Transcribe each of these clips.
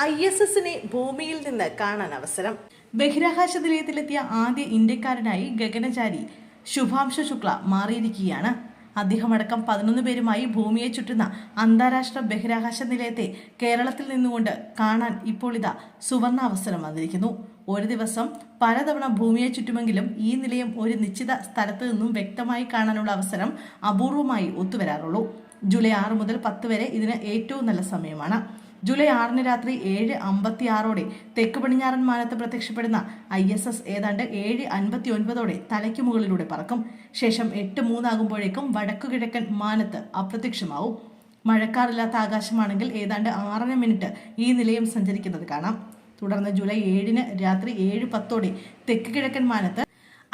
ISSനെ ഭൂമിയിൽ നിന്ന് കാണാൻ അവസരം. ബഹിരാകാശ നിലയത്തിലെത്തിയ ആദ്യ ഇന്ത്യക്കാരനായി ഗഗനചാരി ശുഭാംശു ശുക്ല മാറിയിരിക്കുകയാണ്. അദ്ദേഹമടക്കം 11 പേരുമായി ഭൂമിയെ ചുറ്റുന്ന അന്താരാഷ്ട്ര ബഹിരാകാശ നിലയത്തെ കേരളത്തിൽ നിന്നുകൊണ്ട് കാണാൻ ഇപ്പോൾ ഇതാ സുവർണ അവസരം വന്നിരിക്കുന്നു. ഒരു ദിവസം പലതവണ ഭൂമിയെ ചുറ്റുമെങ്കിലും ഈ നിലയം ഒരു നിശ്ചിത സ്ഥലത്ത് നിന്നും വ്യക്തമായി കാണാനുള്ള അവസരം അപൂർവമായി ഒത്തുവരാറുള്ളൂ. ജൂലൈ 6 മുതൽ 10 വരെ ഇതിന് ഏറ്റവും നല്ല സമയമാണ്. ജൂലൈ 6 രാത്രി 7:56 തെക്ക് പടിഞ്ഞാറൻ മാനത്ത് പ്രത്യക്ഷപ്പെടുന്ന ISS ഏതാണ്ട് 7:59 തലയ്ക്ക് മുകളിലൂടെ പറക്കും. ശേഷം 8:03 ആകുമ്പോഴേക്കും വടക്കു കിഴക്കൻ മാനത്ത് അപ്രത്യക്ഷമാവും. മഴക്കാറില്ലാത്ത ആകാശമാണെങ്കിൽ ഏതാണ്ട് 6 മിനിറ്റ് ഈ നിലയം സഞ്ചരിക്കുന്നത് കാണാം. തുടർന്ന് ജൂലൈ 7 രാത്രി 7:10 തെക്ക് കിഴക്കൻ മാനത്ത്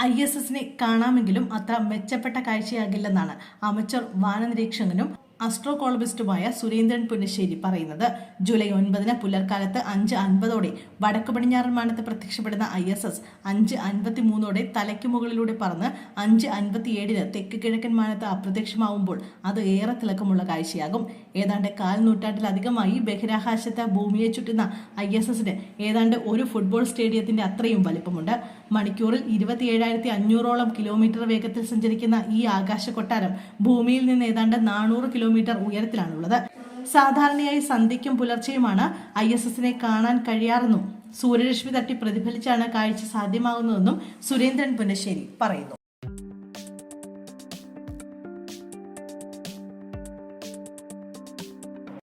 ISSനെ കാണാമെങ്കിലും അത്ര മെച്ചപ്പെട്ട കാഴ്ചയാകില്ലെന്നാണ് അമച്വർ വാനനിരീക്ഷകനും അസ്ട്രോകോളമിസ്റ്റുമായ സുരേന്ദ്രൻ പുന്നശ്ശേരി പറയുന്നത്. ജൂലൈ 9 പുലർക്കാലത്ത് 5:50 വടക്കു പടിഞ്ഞാറൻ മാനത്ത് പ്രത്യക്ഷപ്പെടുന്ന ISS 5:53 തലയ്ക്ക് മുകളിലൂടെ പറന്ന് 5:57 തെക്ക് കിഴക്കൻ മാനത്ത് അപ്രത്യക്ഷമാവുമ്പോൾ അത് ഏറെ തിളക്കമുള്ള കാഴ്ചയാകും. ഏതാണ്ട് 1/4 നൂറ്റാണ്ടിലധികമായി ബഹിരാകാശത്ത് ഭൂമിയെ ചുറ്റുന്ന ISSന് ഏതാണ്ട് ഒരു ഫുട്ബോൾ സ്റ്റേഡിയത്തിന്റെ അത്രയും വലിപ്പമുണ്ട്. മണിക്കൂറിൽ 27,500 കിലോമീറ്റർ വേഗത്തിൽ സഞ്ചരിക്കുന്ന ഈ ആകാശ കൊട്ടാരം ഭൂമിയിൽ നിന്ന് ഏതാണ്ട് 400 കിലോമീറ്റർ ഉയരത്തിലാണുള്ളത്. സാധാരണയായി സന്ധ്യയ്ക്കും പുലർച്ചെയുമാണ് ISSനെ കാണാൻ കഴിയാറെന്നും സൂര്യരശ്മി തട്ടി പ്രതിഫലിച്ചാണ് കാഴ്ച സാധ്യമാകുന്നതെന്നും സുരേന്ദ്രൻ പുന്നശ്ശേരി പറയുന്നു.